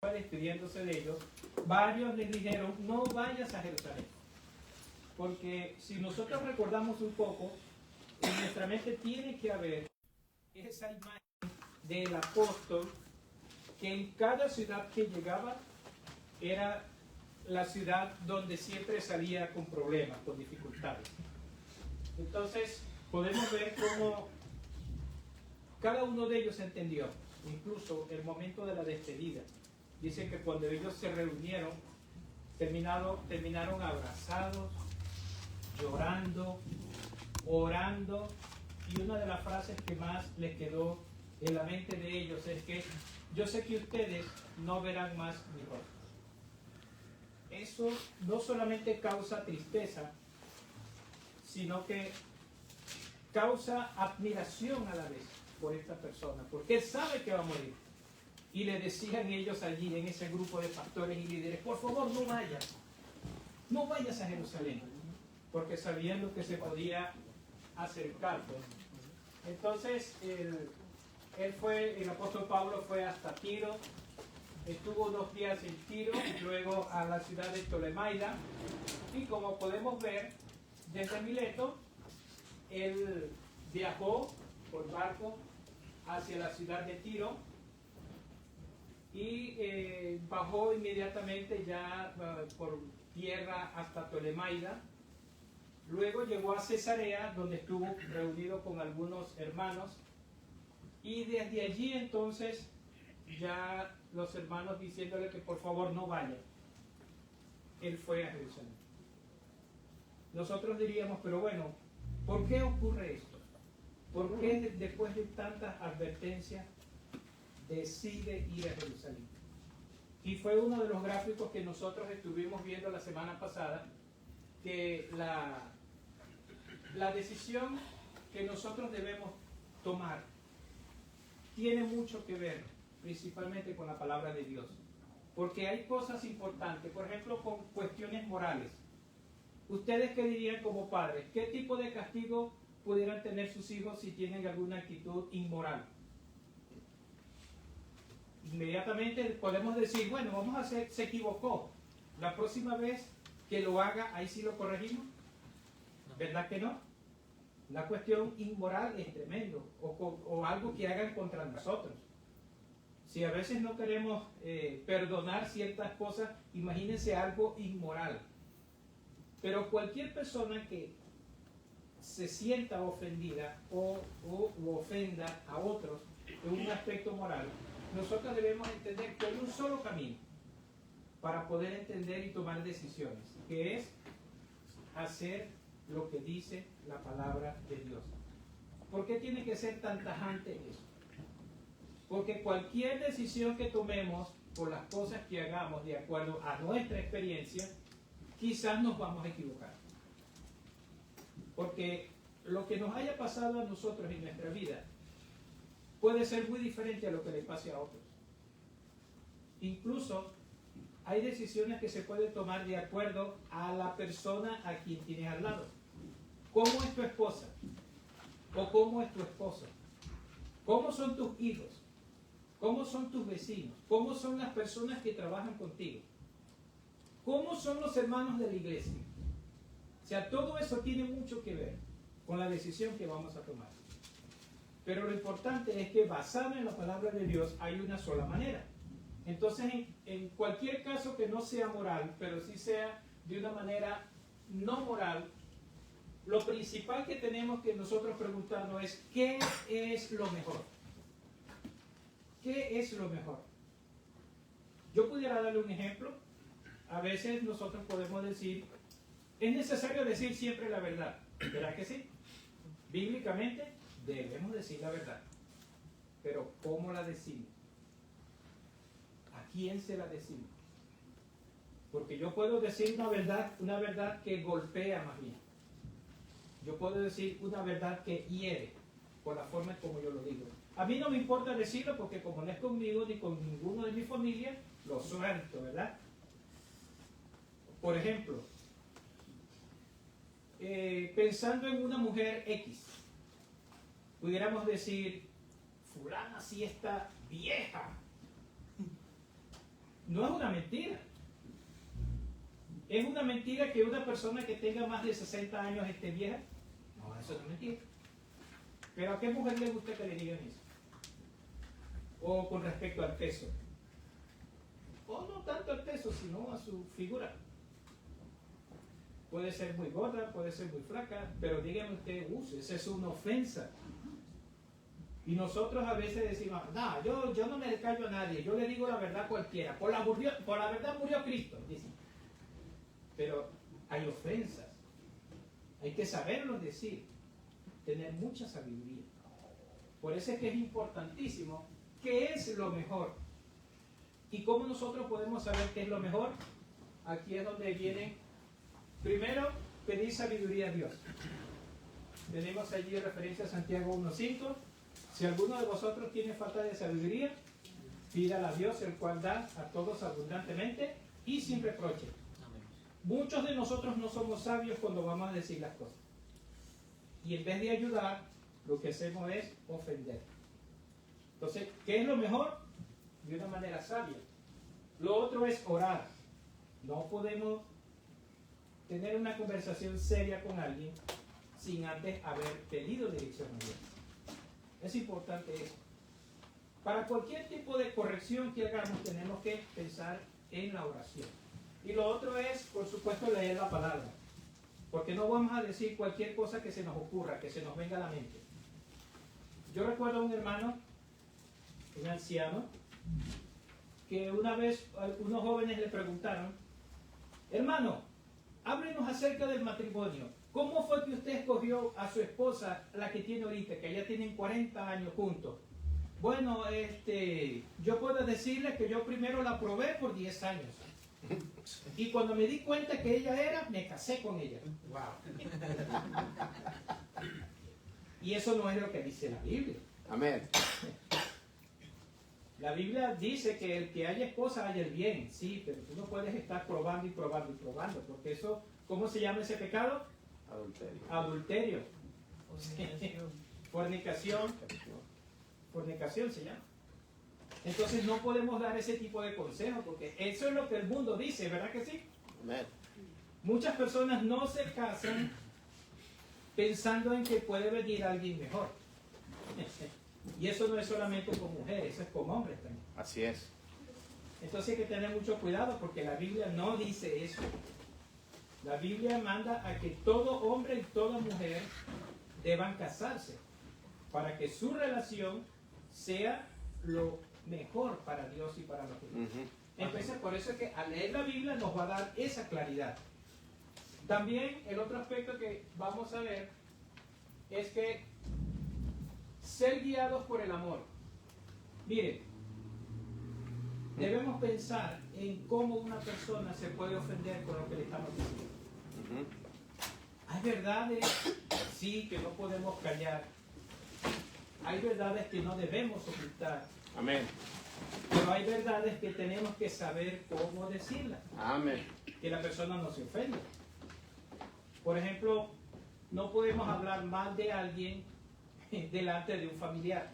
despidiéndose de ellos, varios les dijeron: no vayas a Jerusalén. Porque si nosotros recordamos un poco, en nuestra mente tiene que haber esa imagen del apóstol, que en cada ciudad que llegaba era la ciudad donde siempre salía con problemas, con dificultades. Entonces podemos ver cómo cada uno de ellos entendió, incluso el momento de la despedida. Dice que cuando ellos se reunieron, terminaron abrazados, llorando, orando, y una de las frases que más les quedó en la mente de ellos es que: yo sé que ustedes no verán más mi rostro. Eso no solamente causa tristeza, sino que causa admiración a la vez por esta persona, porque él sabe que va a morir. Y le decían ellos allí, en ese grupo de pastores y líderes: por favor, no vayas a Jerusalén, porque sabían lo que se podía acercar. Entonces el apóstol Pablo fue hasta Tiro, estuvo 2 días en Tiro, luego a la ciudad de Ptolemaida, y como podemos ver desde Mileto, él viajó por barco hacia la ciudad de Tiro y bajó inmediatamente ya por tierra hasta Ptolemaida. Luego llegó a Cesarea, donde estuvo reunido con algunos hermanos, y desde allí entonces ya los hermanos diciéndole que por favor no vaya, él fue a Jerusalén. Nosotros diríamos: pero bueno, ¿por qué ocurre esto? ¿Por qué después de tantas advertencias decide ir a Jerusalén? Y fue uno de los gráficos que nosotros estuvimos viendo la semana pasada, que la decisión que nosotros debemos tomar tiene mucho que ver principalmente con la palabra de Dios, porque hay cosas importantes, por ejemplo, con cuestiones morales. ¿Ustedes qué dirían como padres? ¿Qué tipo de castigo pudieran tener sus hijos si tienen alguna actitud inmoral? Inmediatamente podemos decir: bueno, se equivocó, la próxima vez que lo haga, ahí sí lo corregimos. ¿Verdad que no? La cuestión inmoral es tremendo, o algo que hagan contra nosotros. Si a veces no queremos perdonar ciertas cosas, imagínense algo inmoral. Pero cualquier persona que se sienta ofendida o ofenda a otros en un aspecto moral, nosotros debemos entender que hay un solo camino para poder entender y tomar decisiones, que es hacer lo que dice la palabra de Dios. ¿Por qué tiene que ser tan tajante eso? Porque cualquier decisión que tomemos por las cosas que hagamos de acuerdo a nuestra experiencia, quizás nos vamos a equivocar. Porque lo que nos haya pasado a nosotros en nuestra vida puede ser muy diferente a lo que le pase a otros. Incluso hay decisiones que se pueden tomar de acuerdo a la persona a quien tienes al lado. ¿Cómo es tu esposa? ¿O cómo es tu esposo? ¿Cómo son tus hijos? ¿Cómo son tus vecinos? ¿Cómo son las personas que trabajan contigo? ¿Cómo son los hermanos de la iglesia? O sea, todo eso tiene mucho que ver con la decisión que vamos a tomar. Pero lo importante es que, basado en la palabra de Dios, hay una sola manera. Entonces, en cualquier caso que no sea moral, pero sí sea de una manera no moral, lo principal que tenemos que nosotros preguntarnos es: ¿qué es lo mejor? ¿Qué es lo mejor? Yo pudiera darle un ejemplo. A veces nosotros podemos decir: es necesario decir siempre la verdad. ¿Verdad que sí? Bíblicamente debemos decir la verdad. Pero ¿cómo la decimos? ¿A quién se la decimos? Porque yo puedo decir una verdad que golpea más bien. Yo puedo decir una verdad que hiere por la forma en como yo lo digo. A mí no me importa decirlo, porque como no es conmigo ni con ninguno de mi familia, lo suelto, ¿verdad? Por ejemplo, pensando en una mujer X, pudiéramos decir: fulana sí está vieja. no es una mentira. ¿Es una mentira que una persona que tenga más de 60 años esté vieja? No, eso no es mentira. ¿Pero a qué mujer le gusta que le digan eso? O con respecto al peso. O no tanto al peso, sino a su figura. Puede ser muy gorda, puede ser muy flaca, pero dígame usted, esa es una ofensa. Y nosotros a veces decimos, no, yo no me callo a nadie, yo le digo la verdad a cualquiera. Por la verdad murió Cristo, dicen. Pero hay ofensas. Hay que saberlo decir. Tener mucha sabiduría. Por eso es que es importantísimo qué es lo mejor. ¿Y cómo nosotros podemos saber qué es lo mejor? Aquí es donde viene, primero, pedir sabiduría a Dios. Tenemos allí referencia a Santiago 1.5. Si alguno de vosotros tiene falta de sabiduría, pídala a Dios, el cual da a todos abundantemente y sin reproche. Muchos de nosotros no somos sabios cuando vamos a decir las cosas. Y en vez de ayudar, lo que hacemos es ofender. Entonces, ¿qué es lo mejor? De una manera sabia. Lo otro es orar. No podemos tener una conversación seria con alguien sin antes haber pedido dirección a Dios. Es importante eso. Para cualquier tipo de corrección que hagamos, tenemos que pensar en la oración. Y lo otro es, por supuesto, leer la palabra. Porque no vamos a decir cualquier cosa que se nos ocurra, que se nos venga a la mente. Yo recuerdo a un hermano, un anciano, que una vez unos jóvenes le preguntaron, hermano, háblenos acerca del matrimonio. ¿Cómo fue que usted escogió a su esposa, la que tiene ahorita, que ya tienen 40 años juntos? Bueno, yo puedo decirle que yo primero la probé por 10 años. Y cuando me di cuenta que ella era, me casé con ella. Wow. Y eso no es lo que dice la Biblia. Amén. La Biblia dice que el que haya esposa haya el bien, sí, pero tú no puedes estar probando y probando y probando, porque eso, ¿cómo se llama ese pecado? Adulterio. Adulterio. Fornicación. Fornicación se llama. Entonces no podemos dar ese tipo de consejos, porque eso es lo que el mundo dice, ¿verdad que sí? Amén. Muchas personas no se casan pensando en que puede venir alguien mejor. Y eso no es solamente con mujeres, eso es con hombres también. Así es. Entonces hay que tener mucho cuidado porque la Biblia no dice eso. La Biblia manda a que todo hombre y toda mujer deban casarse para que su relación sea lo mejor para Dios y para los demás. Entonces por eso es que al leer la Biblia nos va a dar esa claridad. También el otro aspecto que vamos a ver es que ser guiados por el amor. Miren, debemos pensar en cómo una persona se puede ofender con lo que le estamos diciendo. Hay verdades, sí, que no podemos callar. Hay verdades que no debemos ocultar. Amén. Pero hay verdades que tenemos que saber cómo decirlas. Amén. Que la persona no se ofenda. Por ejemplo, no podemos hablar mal de alguien delante de un familiar.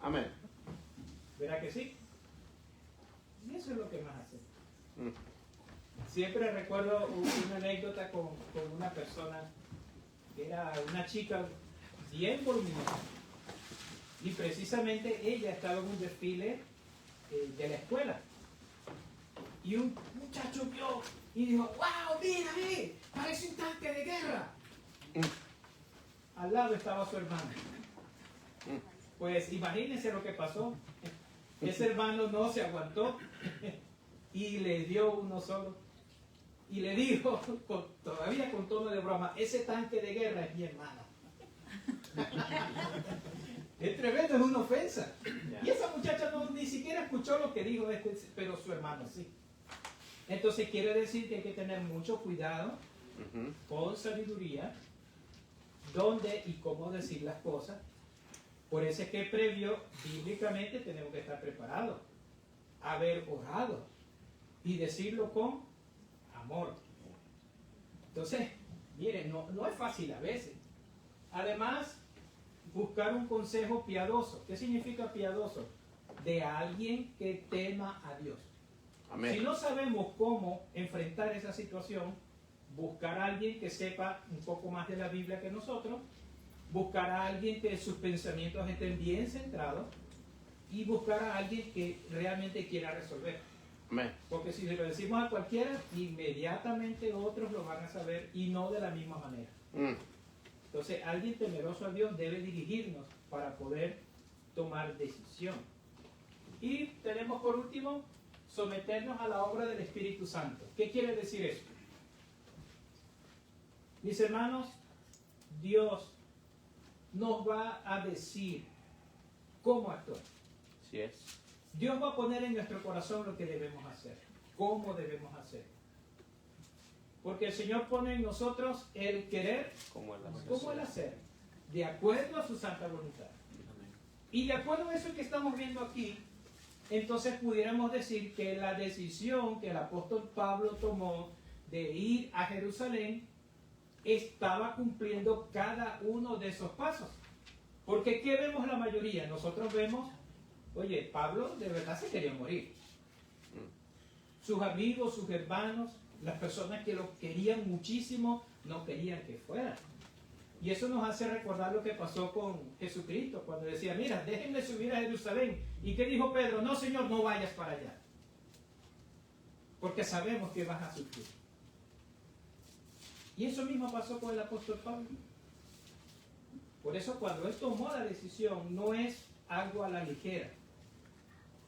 Amén. ¿Verdad que sí? Y eso es lo que más hace. Siempre recuerdo una anécdota con una persona que era una chica bien voluminosa. Y precisamente ella estaba en un desfile de la escuela. Y un muchacho vio y dijo, ¡wow! ¡Mira, ve! ¡Parece un tanque de guerra! Al lado estaba su hermano. Pues imagínense lo que pasó. Ese hermano no se aguantó y le dio uno solo. Y le dijo, todavía con tono de broma, ese tanque de guerra es mi hermano. Es tremendo, es una ofensa. Y esa muchacha ni siquiera escuchó lo que dijo pero su hermano sí. Entonces quiere decir que hay que tener mucho cuidado, con sabiduría, dónde y cómo decir las cosas. Por eso es que previo, bíblicamente, tenemos que estar preparados, haber orado y decirlo con amor. Entonces, miren, no es fácil a veces. Además, buscar un consejo piadoso. ¿Qué significa piadoso? De alguien que tema a Dios. Amén. Si no sabemos cómo enfrentar esa situación, buscar a alguien que sepa un poco más de la Biblia que nosotros, buscar a alguien que sus pensamientos estén bien centrados y buscar a alguien que realmente quiera resolver. Amén. Porque si se lo decimos a cualquiera, inmediatamente otros lo van a saber y no de la misma manera. Entonces, alguien temeroso a Dios debe dirigirnos para poder tomar decisión. Y tenemos por último, someternos a la obra del Espíritu Santo. ¿Qué quiere decir eso? Mis hermanos, Dios nos va a decir cómo actuar. Así es. Dios va a poner en nuestro corazón lo que debemos hacer, cómo debemos hacer. Porque el Señor pone en nosotros el querer Como el hacer, de acuerdo a su santa voluntad. Y de acuerdo a eso que estamos viendo aquí, entonces pudiéramos decir que la decisión que el apóstol Pablo tomó de ir a Jerusalén estaba cumpliendo cada uno de esos pasos. Porque ¿qué vemos la mayoría? Nosotros vemos, oye, Pablo de verdad se quería morir. Sus amigos, sus hermanos, las personas que lo querían muchísimo, no querían que fuera. Y eso nos hace recordar lo que pasó con Jesucristo, cuando decía, mira, déjenme subir a Jerusalén. ¿Y qué dijo Pedro? No, Señor, no vayas para allá. Porque sabemos que vas a sufrir. Y eso mismo pasó con el apóstol Pablo. Por eso cuando él tomó la decisión, no es algo a la ligera.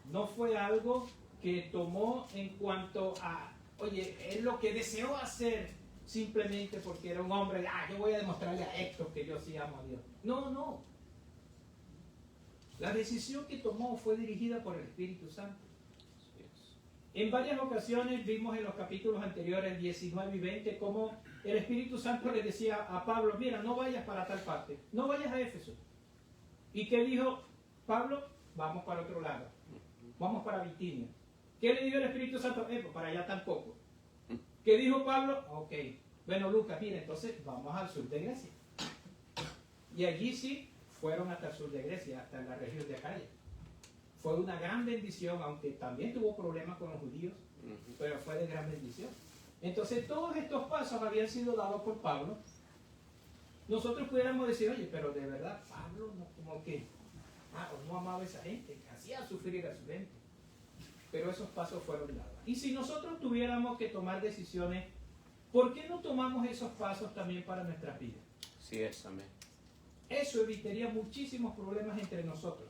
No fue algo que tomó en cuanto a, oye, es lo que deseó hacer simplemente porque era un hombre, yo voy a demostrarle a Héctor que yo sí amo a Dios. No, no. La decisión que tomó fue dirigida por el Espíritu Santo. En varias ocasiones vimos en los capítulos anteriores, 19 y 20, cómo el Espíritu Santo le decía a Pablo, mira, no vayas para tal parte, no vayas a Éfeso. ¿Y qué dijo Pablo? Vamos para otro lado, vamos para Bitinia. ¿Qué le dijo el Espíritu Santo? Pues para allá tampoco. ¿Qué dijo Pablo? Ok, bueno Lucas, mira, entonces vamos al sur de Grecia. Y allí sí fueron hasta el sur de Grecia, hasta la región de Acaya. Fue una gran bendición, aunque también tuvo problemas con los judíos, pero fue de gran bendición. Entonces todos estos pasos habían sido dados por Pablo. Nosotros pudiéramos decir, oye, pero de verdad Pablo no, como que no amaba a esa gente, que hacía sufrir a su gente. Pero esos pasos fueron dados. Y si nosotros tuviéramos que tomar decisiones, ¿por qué no tomamos esos pasos también para nuestras vidas? Sí es, amén. Eso evitaría muchísimos problemas entre nosotros.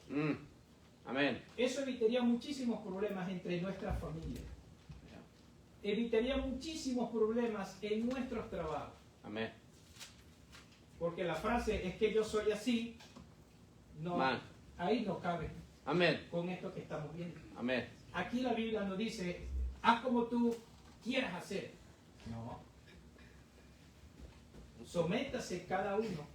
Amén. Eso evitaría muchísimos problemas entre nuestras familias. Evitaría muchísimos problemas en nuestros trabajos. Amén. Porque la frase es que yo soy así, no, ahí no cabe. Amén. Con esto que estamos viendo. Amén. Aquí la Biblia nos dice, haz como tú quieras hacer. No. Sométase cada uno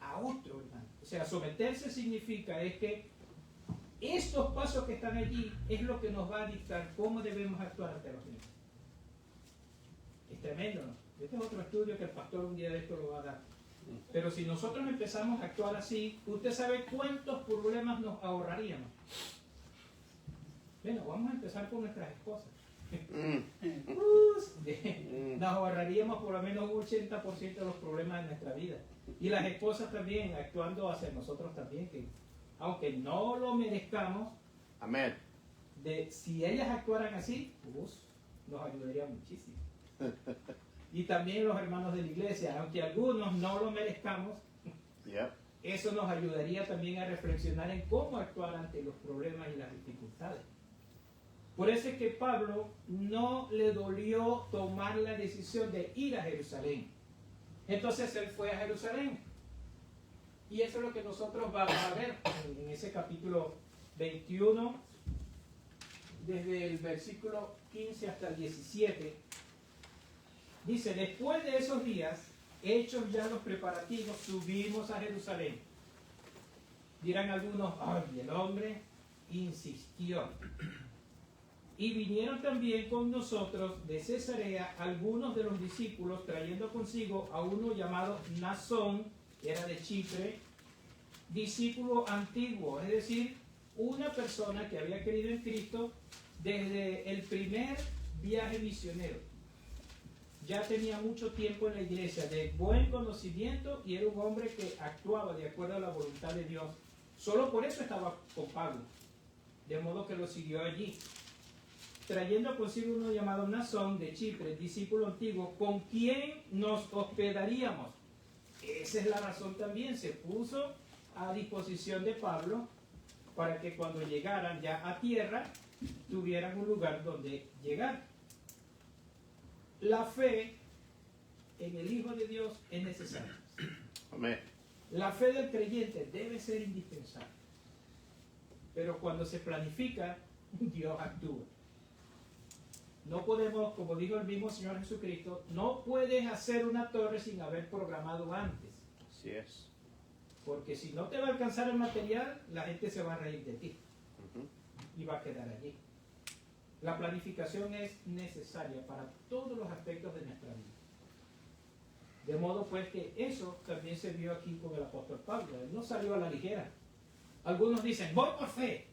a otro, hermano. O sea, someterse significa es que estos pasos que están allí es lo que nos va a dictar cómo debemos actuar ante los demás. Es tremendo, ¿no? Este es otro estudio que el pastor un día de esto lo va a dar. Pero si nosotros empezamos a actuar así, usted sabe cuántos problemas nos ahorraríamos. Bueno, vamos a empezar con nuestras esposas. Nos ahorraríamos por lo menos un 80% de los problemas de nuestra vida. Y las esposas también, actuando hacia nosotros también, que aunque no lo merezcamos, amén, si ellas actuaran así, nos ayudaría muchísimo. Y también los hermanos de la iglesia, aunque algunos no lo merezcamos, eso nos ayudaría también a reflexionar en cómo actuar ante los problemas y las dificultades. Por eso es que Pablo no le dolió tomar la decisión de ir a Jerusalén. Entonces él fue a Jerusalén. Y eso es lo que nosotros vamos a ver en ese capítulo 21, desde el versículo 15 hasta el 17. Dice, después de esos días, hechos ya los preparativos, subimos a Jerusalén. Dirán algunos, ay, el hombre insistió. Y vinieron también con nosotros de Cesarea algunos de los discípulos, trayendo consigo a uno llamado Nasón, que era de Chipre, discípulo antiguo, es decir, una persona que había creído en Cristo, desde el primer viaje misionero, ya tenía mucho tiempo en la iglesia, de buen conocimiento, y era un hombre que actuaba de acuerdo a la voluntad de Dios. Solo por eso estaba con Pablo, de modo que lo siguió allí, trayendo consigo uno llamado Mnasón de Chipre, discípulo antiguo, con quien nos hospedaríamos. Esa es la razón también, se puso a disposición de Pablo para que cuando llegaran ya a tierra tuvieran un lugar donde llegar. La fe en el Hijo de Dios es necesaria. Amén. La fe del creyente debe ser indispensable. Pero cuando se planifica, Dios actúa. No podemos, como dijo el mismo Señor Jesucristo, no puedes hacer una torre sin haber programado antes. Así es. Porque si no te va a alcanzar el material, la gente se va a reír de ti. Ujú. Y va a quedar allí. La planificación es necesaria para todos los aspectos de nuestra vida. De modo pues que eso también se vio aquí con el apóstol Pablo. Él no salió a la ligera. Algunos dicen, voy por fe.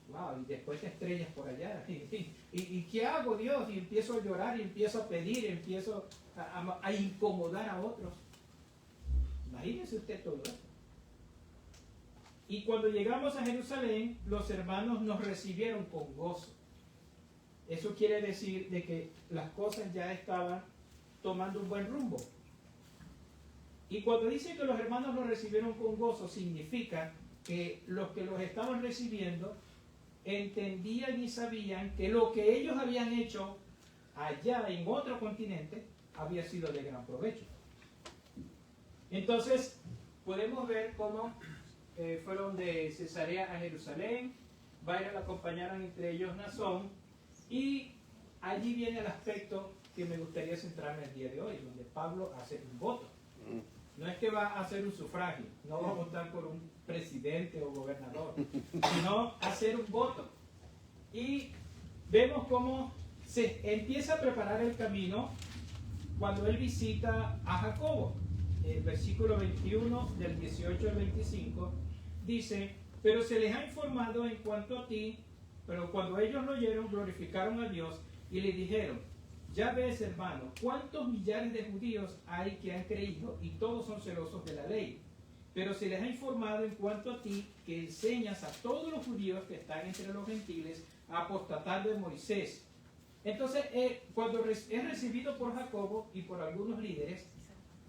Wow, y después te estrellas por allá. ¿Y qué hago, Dios? Y empiezo a llorar, y empiezo a pedir, empiezo a incomodar a otros. Imagínense usted todo esto. Y cuando llegamos a Jerusalén, los hermanos nos recibieron con gozo. Eso quiere decir de que las cosas ya estaban tomando un buen rumbo. Y cuando dice que los hermanos los recibieron con gozo, significa que los estaban recibiendo entendían y sabían que lo que ellos habían hecho allá en otro continente había sido de gran provecho. Entonces, podemos ver cómo fueron de Cesarea a Jerusalén, varios la acompañaron, entre ellos Mnasón, y allí viene el aspecto que me gustaría centrarme el día de hoy, donde Pablo hace un voto. No es que va a hacer un sufragio, no va a votar por un presidente o gobernador, sino hacer un voto. Y vemos cómo se empieza a preparar el camino cuando él visita a Jacobo. El versículo 21 del 18 al 25 dice, pero se les ha informado en cuanto a ti, pero cuando ellos lo oyeron glorificaron a Dios y le dijeron, ya ves, hermano, cuántos millares de judíos hay que han creído y todos son celosos de la ley. Pero se les ha informado en cuanto a ti que enseñas a todos los judíos que están entre los gentiles a apostatar de Moisés. Entonces, cuando es recibido por Jacobo y por algunos líderes,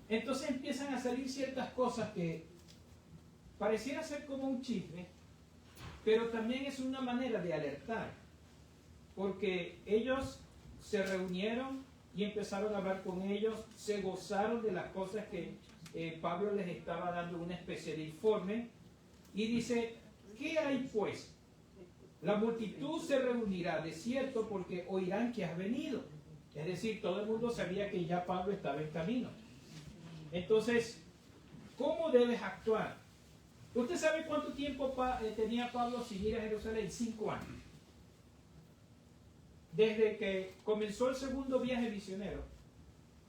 entonces empiezan a salir ciertas cosas que pareciera ser como un chisme, pero también es una manera de alertar, porque ellos se reunieron y empezaron a hablar con ellos, se gozaron de las cosas que Pablo les estaba dando una especie de informe, y dice, ¿qué hay pues? La multitud se reunirá, de cierto, porque oirán que has venido. Es decir, todo el mundo sabía que ya Pablo estaba en camino. Entonces, ¿cómo debes actuar? ¿Usted sabe cuánto tiempo tenía Pablo sin ir a Jerusalén? 5 años. Desde que comenzó el segundo viaje misionero,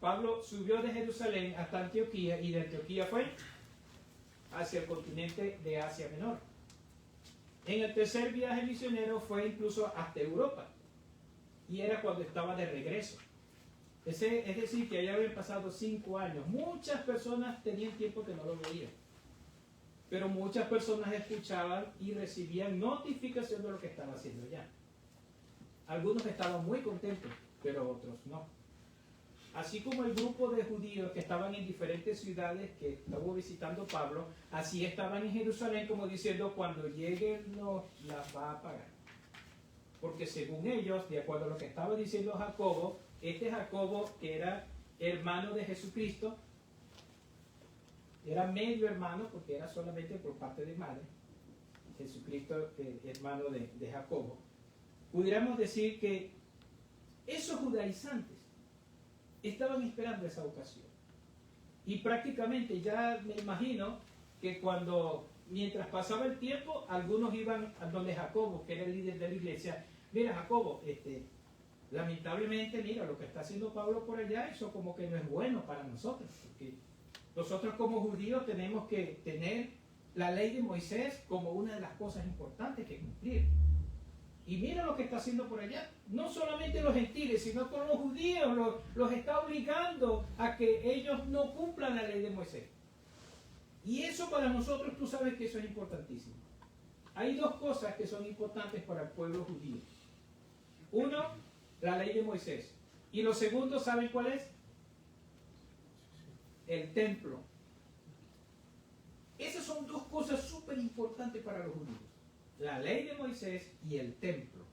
Pablo subió de Jerusalén hasta Antioquía, y de Antioquía fue hacia el continente de Asia Menor. En el tercer viaje misionero fue incluso hasta Europa, y era cuando estaba de regreso. Es decir, que ya habían pasado 5 años. Muchas personas tenían tiempo que no lo veían, pero muchas personas escuchaban y recibían notificación de lo que estaba haciendo ya. Algunos estaban muy contentos, pero otros no. Así como el grupo de judíos que estaban en diferentes ciudades que estuvo visitando Pablo, así estaban en Jerusalén como diciendo, cuando llegue nos las va a pagar. Porque según ellos, de acuerdo a lo que estaba diciendo Jacobo, este Jacobo era hermano de Jesucristo, era medio hermano porque era solamente por parte de madre, Jesucristo hermano de Jacobo. Pudiéramos decir que esos judaizantes estaban esperando esa ocasión. Y prácticamente ya me imagino que mientras pasaba el tiempo, algunos iban a donde Jacobo, que era el líder de la iglesia. Mira, Jacobo, lamentablemente, mira, lo que está haciendo Pablo por allá, eso como que no es bueno para nosotros. Porque nosotros como judíos tenemos que tener la ley de Moisés como una de las cosas importantes que cumplir. Y mira lo que está haciendo por allá. No solamente los gentiles, sino con los judíos los está obligando a que ellos no cumplan la ley de Moisés. Y eso para nosotros, tú sabes que eso es importantísimo. Hay dos cosas que son importantes para el pueblo judío. Uno, la ley de Moisés. Y lo segundo, ¿saben cuál es? El templo. Esas son dos cosas súper importantes para los judíos. La ley de Moisés y el templo.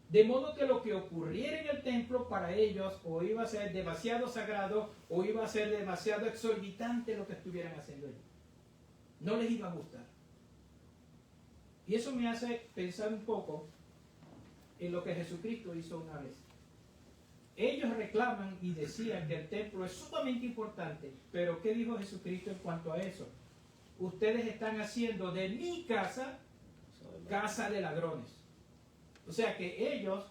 De modo que lo que ocurriera en el templo para ellos o iba a ser demasiado sagrado o iba a ser demasiado exorbitante lo que estuvieran haciendo ellos. No les iba a gustar. Y eso me hace pensar un poco en lo que Jesucristo hizo una vez. Ellos reclaman y decían que el templo es sumamente importante, pero ¿qué dijo Jesucristo en cuanto a eso? Ustedes están haciendo de mi casa casa de ladrones. O sea que ellos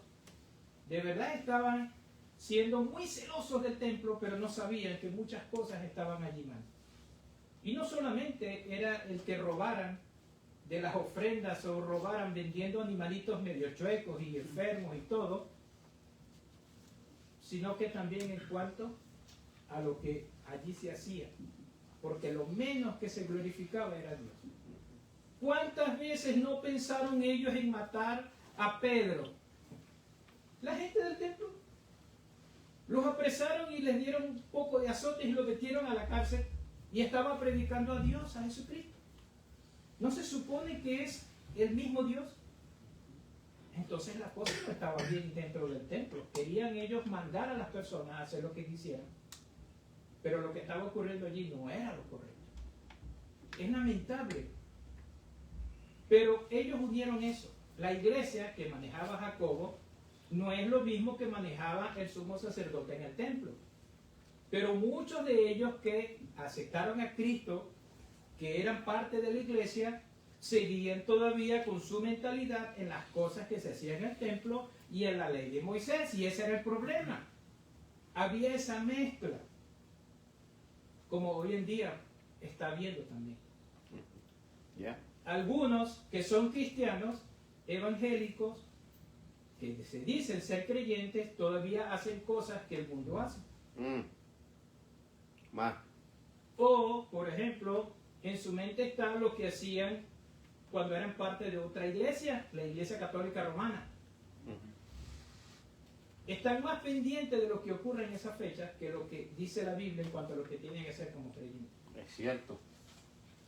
de verdad estaban siendo muy celosos del templo, pero no sabían que muchas cosas estaban allí mal. Y no solamente era el que robaran de las ofrendas o robaran vendiendo animalitos medio chuecos y enfermos y todo, sino que también en cuanto a lo que allí se hacía, porque lo menos que se glorificaba era Dios. ¿Cuántas veces no pensaron ellos en matar a Pedro? La gente del templo los apresaron y les dieron un poco de azotes y los metieron a la cárcel y estaba predicando a Dios, a Jesucristo. ¿No se supone que es el mismo Dios? Entonces la cosa no estaba bien dentro del templo. Querían ellos mandar a las personas a hacer lo que quisieran. Pero lo que estaba ocurriendo allí no era lo correcto. Es lamentable. Pero ellos unieron eso. La iglesia que manejaba Jacobo no es lo mismo que manejaba el sumo sacerdote en el templo. Pero muchos de ellos que aceptaron a Cristo, que eran parte de la iglesia, seguían todavía con su mentalidad en las cosas que se hacían en el templo y en la ley de Moisés, y ese era el problema. Había esa mezcla, como hoy en día está habiendo también. Yeah. Algunos que son cristianos, evangélicos, que se dicen ser creyentes, todavía hacen cosas que el mundo hace. O, por ejemplo, en su mente está lo que hacían cuando eran parte de otra iglesia, la Iglesia Católica Romana. Están más pendientes de lo que ocurre en esas fechas que lo que dice la Biblia en cuanto a lo que tienen que hacer como creyentes. Es cierto.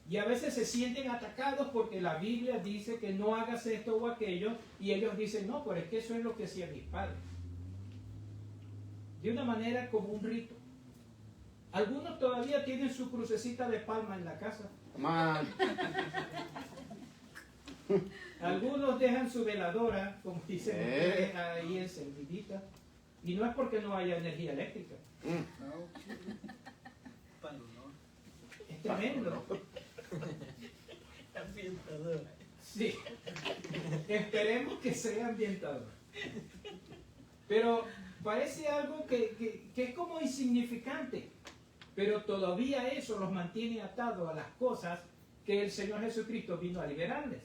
Y a veces se sienten atacados porque la Biblia dice que no hagas esto o aquello, y ellos dicen, no, pero es que eso es lo que hacían mis padres. De una manera como un rito. Algunos todavía tienen su crucecita de palma en la casa. Man. Algunos dejan su veladora, como dicen ahí encendidita. Y no es porque no haya energía eléctrica. Es tremendo. Ambientador. Sí. Esperemos que sea ambientador. Pero parece algo que es como insignificante. Pero todavía eso los mantiene atados a las cosas que el Señor Jesucristo vino a liberarles.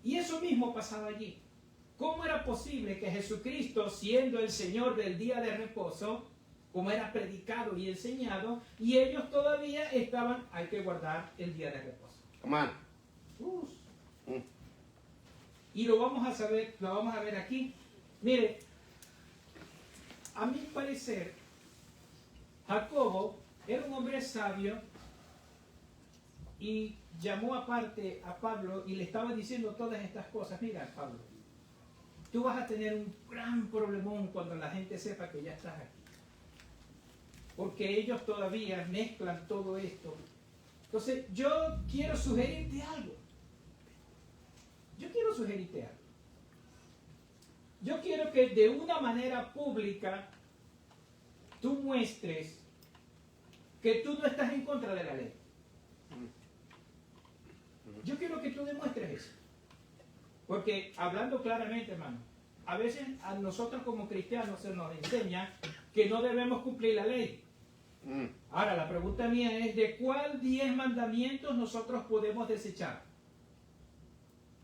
Y eso mismo pasaba allí. ¿Cómo era posible que Jesucristo, siendo el Señor del día de reposo, como era predicado y enseñado, y ellos todavía estaban, hay que guardar el día de reposo? Come on. Y lo vamos a ver aquí. Mire, a mi parecer, Jacobo era un hombre sabio y llamó aparte a Pablo y le estaba diciendo todas estas cosas. Mira, Pablo, tú vas a tener un gran problemón cuando la gente sepa que ya estás aquí. Porque ellos todavía mezclan todo esto. Entonces, yo quiero sugerirte algo. Yo quiero que de una manera pública tú muestres que tú no estás en contra de la ley. Yo quiero que tú demuestres eso. Porque, hablando claramente, hermano, a veces a nosotros como cristianos se nos enseña que no debemos cumplir la ley. Ahora, la pregunta mía es, ¿de cuál 10 mandamientos nosotros podemos desechar?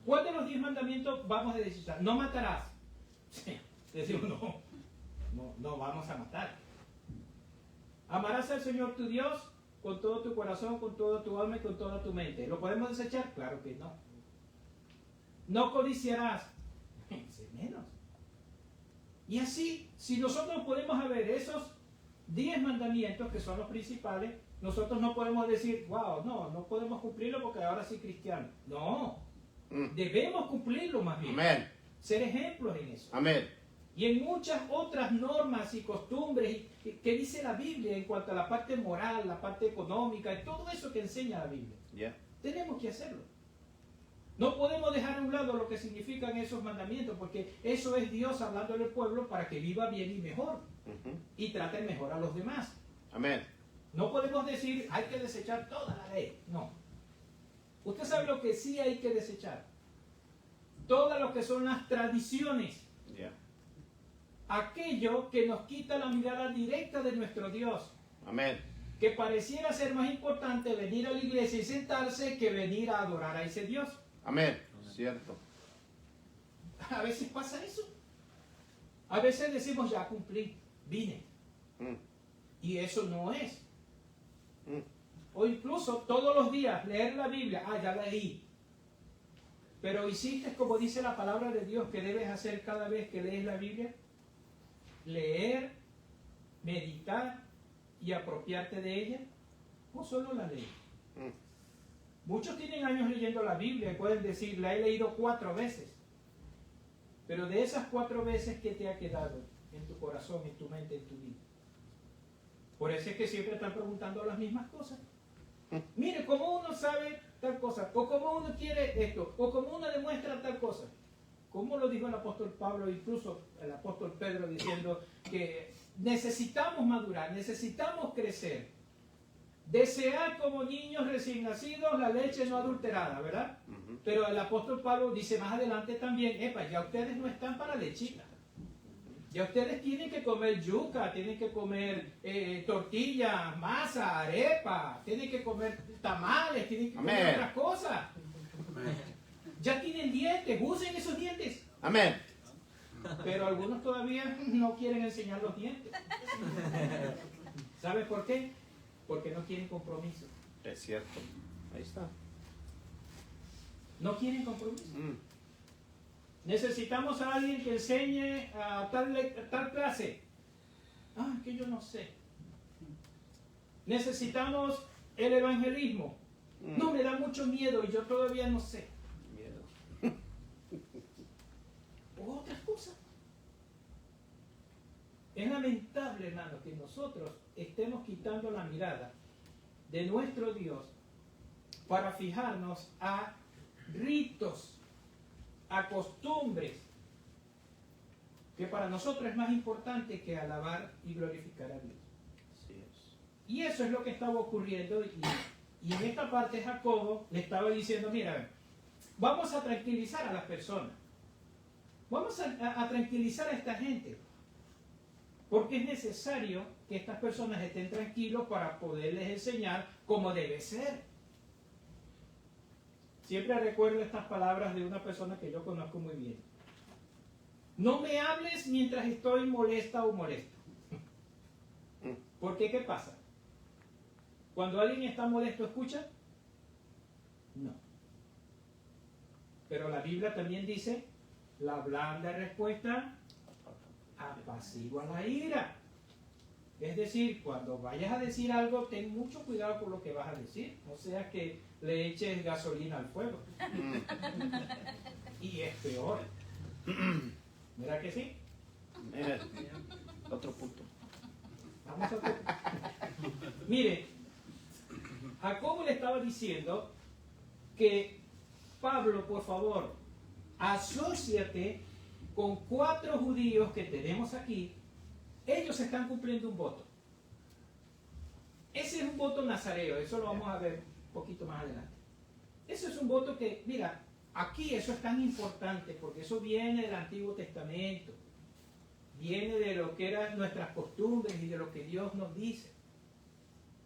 ¿Cuál de los 10 mandamientos vamos a desechar? No matarás. Sí, decimos no vamos a matar. Amarás al Señor tu Dios con todo tu corazón, con toda tu alma y con toda tu mente. ¿Lo podemos desechar? Claro que no. No codiciarás. Menos. Y así, si nosotros podemos ver esos 10 mandamientos que son los principales, nosotros no podemos decir, wow, no podemos cumplirlo porque ahora soy cristiano. No, debemos cumplirlo más bien. Amén. Ser ejemplos en eso. Amén. Y en muchas otras normas y costumbres que dice la Biblia en cuanto a la parte moral, la parte económica, y todo eso que enseña la Biblia. Yeah. Tenemos que hacerlo. No podemos dejar a un lado lo que significan esos mandamientos, porque eso es Dios hablándole al pueblo para que viva bien y mejor, y trate mejor a los demás. Amén. No podemos decir, hay que desechar toda la ley. No. Usted sabe lo que sí hay que desechar. Todo lo que son las tradiciones. Yeah. Aquello que nos quita la mirada directa de nuestro Dios. Amén. Que pareciera ser más importante venir a la iglesia y sentarse que venir a adorar a ese Dios. Amén. Cierto. A veces pasa eso. A veces decimos, ya cumplí, vine. Y eso no es. O incluso todos los días leer la Biblia, ya la leí. Pero hiciste como dice la palabra de Dios que debes hacer cada vez que lees la Biblia. Leer, meditar y apropiarte de ella. O solo la lees. Muchos tienen años leyendo la Biblia y pueden decir, la he leído 4 veces. Pero de esas 4 veces, ¿qué te ha quedado en tu corazón, en tu mente, en tu vida? Por eso es que siempre están preguntando las mismas cosas. Mire, ¿cómo uno sabe tal cosa? ¿O cómo uno quiere esto? ¿O cómo uno demuestra tal cosa? Como lo dijo el apóstol Pablo, incluso el apóstol Pedro, diciendo que necesitamos madurar, necesitamos crecer. Desear como niños recién nacidos la leche no adulterada, ¿verdad? Pero el apóstol Pablo dice más adelante también, ya ustedes no están para lechita. Ya ustedes tienen que comer yuca, tienen que comer tortillas, masa, arepa, tienen que comer tamales, tienen que comer otras cosas. Ya tienen dientes, usen esos dientes. Amén. Pero algunos todavía no quieren enseñar los dientes. ¿Sabes por qué? Porque no quieren compromiso. Es cierto. Ahí está. No quieren compromiso. Necesitamos a alguien que enseñe a tal clase. Que yo no sé. Necesitamos el evangelismo. No, me da mucho miedo y yo todavía no sé. Miedo. O otras cosas. Es lamentable, hermano, que nosotros estemos quitando la mirada de nuestro Dios para fijarnos a ritos, a costumbres, que para nosotros es más importante que alabar y glorificar a Dios. Así es. Y eso es lo que estaba ocurriendo, y en esta parte Jacobo le estaba diciendo, mira, vamos a tranquilizar a las personas, vamos a tranquilizar a esta gente, porque es necesario que estas personas estén tranquilos para poderles enseñar cómo debe ser. Siempre recuerdo estas palabras de una persona que yo conozco muy bien. No me hables mientras estoy molesta o molesto. ¿Por qué? ¿Qué pasa? Cuando alguien está molesto, ¿escucha? No. Pero la Biblia también dice, la blanda respuesta apacigua la ira. Es decir, cuando vayas a decir algo, ten mucho cuidado con lo que vas a decir. No sea que le eches gasolina al fuego. Y es peor. ¿Verdad que sí? Mira, otro punto. Vamos a ver. Mire, Jacobo le estaba diciendo que Pablo, por favor, asóciate con 4 judíos que tenemos aquí. Ellos están cumpliendo un voto. Ese es un voto nazareo, eso lo vamos a ver un poquito más adelante. Ese es un voto que, mira, aquí eso es tan importante porque eso viene del Antiguo Testamento, viene de lo que eran nuestras costumbres y de lo que Dios nos dice.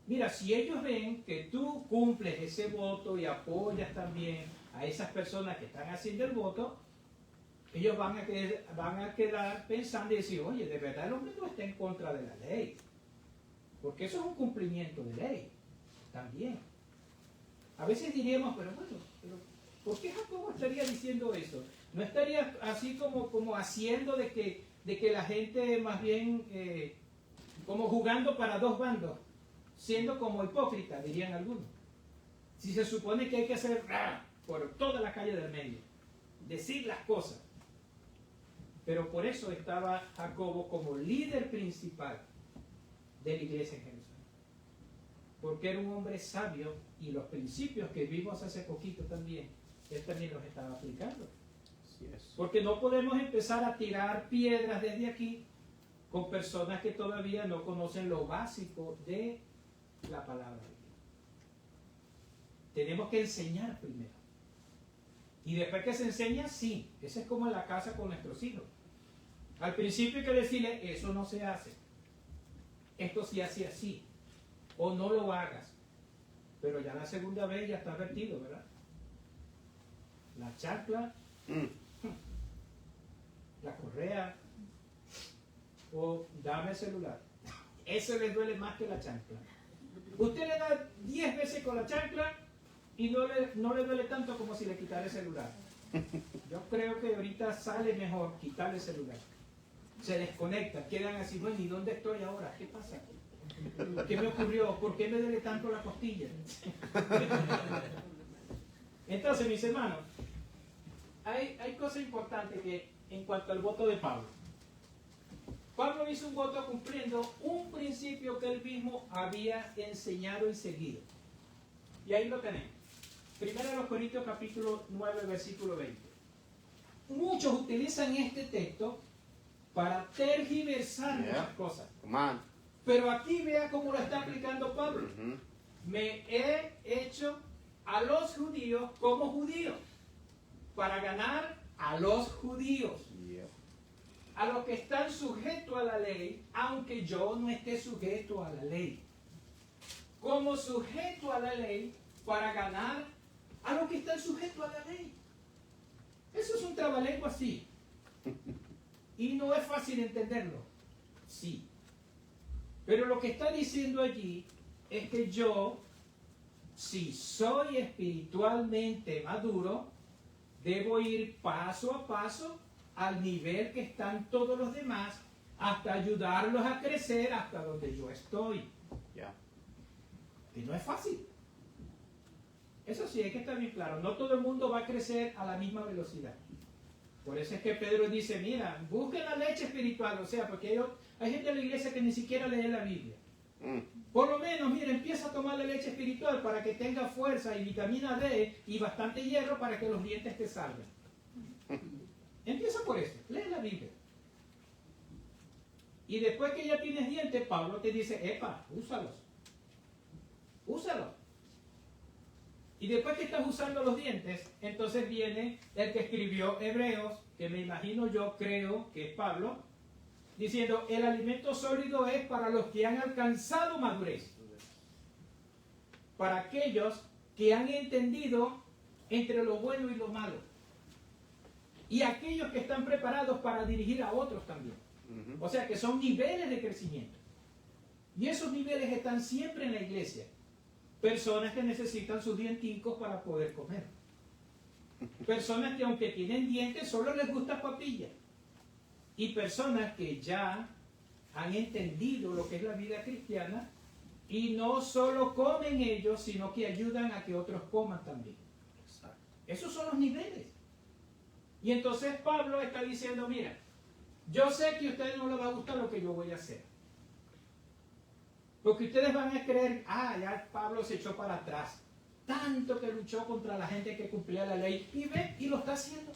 Mira, si ellos ven que tú cumples ese voto y apoyas también a esas personas que están haciendo el voto, ellos van a quedar pensando y decir, oye, de verdad el hombre no está en contra de la ley. Porque eso es un cumplimiento de ley también. A veces diríamos, pero bueno, ¿por qué Jacobo estaría diciendo eso? ¿No estaría así como haciendo de que la gente más bien, como jugando para dos bandos, siendo como hipócrita, dirían algunos? Si se supone que hay que hacer por toda la calle del medio, decir las cosas. Pero por eso estaba Jacobo como líder principal de la iglesia en Jerusalén. Porque era un hombre sabio y los principios que vimos hace poquito también, él también los estaba aplicando. Así es. Porque no podemos empezar a tirar piedras desde aquí con personas que todavía no conocen lo básico de la palabra de Dios. Tenemos que enseñar primero. Y después que se enseña, sí. Esa es como en la casa con nuestros hijos. Al principio hay que decirle, eso no se hace. Esto se hace así. O no lo hagas. Pero ya la segunda vez ya está advertido, ¿verdad? La chancla, la correa, o dame el celular. Eso les duele más que la chancla. Usted le da 10 veces con la chancla y no le duele tanto como si le quitara el celular. Yo creo que ahorita sale mejor quitarle el celular. Se desconecta, quedan así, bueno, ¿y dónde estoy ahora? ¿Qué pasa? ¿Qué me ocurrió? ¿Por qué me duele tanto la costilla? Entonces, mis hermanos, hay cosas importantes que en cuanto al voto de Pablo. Pablo hizo un voto cumpliendo un principio que él mismo había enseñado y seguido. Y ahí lo tenemos. Primero los Corintios capítulo 9, versículo 20. Muchos utilizan este texto para tergiversar muchas cosas. Pero aquí vea cómo lo está aplicando Pablo. Me he hecho a los judíos como judíos para ganar a los judíos. A los que están sujetos a la ley, aunque yo no esté sujeto a la ley. Como sujeto a la ley para ganar a los que están sujetos a la ley. Eso es un trabalengua así. Y no es fácil entenderlo. Sí. Pero lo que está diciendo allí es que yo, si soy espiritualmente maduro, debo ir paso a paso al nivel que están todos los demás, hasta ayudarlos a crecer hasta donde yo estoy. Y no es fácil. Eso sí, hay que estar bien claro. No todo el mundo va a crecer a la misma velocidad. Por eso es que Pedro dice, mira, busquen la leche espiritual. O sea, porque hay gente en la iglesia que ni siquiera lee la Biblia. Por lo menos, mira, empieza a tomar la leche espiritual para que tenga fuerza y vitamina D y bastante hierro para que los dientes te salgan. Empieza por eso, lee la Biblia. Y después que ya tienes dientes, Pablo te dice, epa, úsalos. Úsalos. Y después que estás usando los dientes, entonces viene el que escribió Hebreos, que me imagino yo, creo que es Pablo, diciendo, el alimento sólido es para los que han alcanzado madurez. Para aquellos que han entendido entre lo bueno y lo malo. Y aquellos que están preparados para dirigir a otros también. O sea que son niveles de crecimiento. Y esos niveles están siempre en la iglesia. Personas que necesitan sus dienticos para poder comer. Personas que aunque tienen dientes solo les gusta papilla. Y personas que ya han entendido lo que es la vida cristiana y no solo comen ellos, sino que ayudan a que otros coman también. Esos son los niveles. Y entonces Pablo está diciendo, mira, yo sé que a ustedes no les va a gustar lo que yo voy a hacer. Porque ustedes van a creer, ya Pablo se echó para atrás. Tanto que luchó contra la gente que cumplía la ley. Y ve, y lo está haciendo.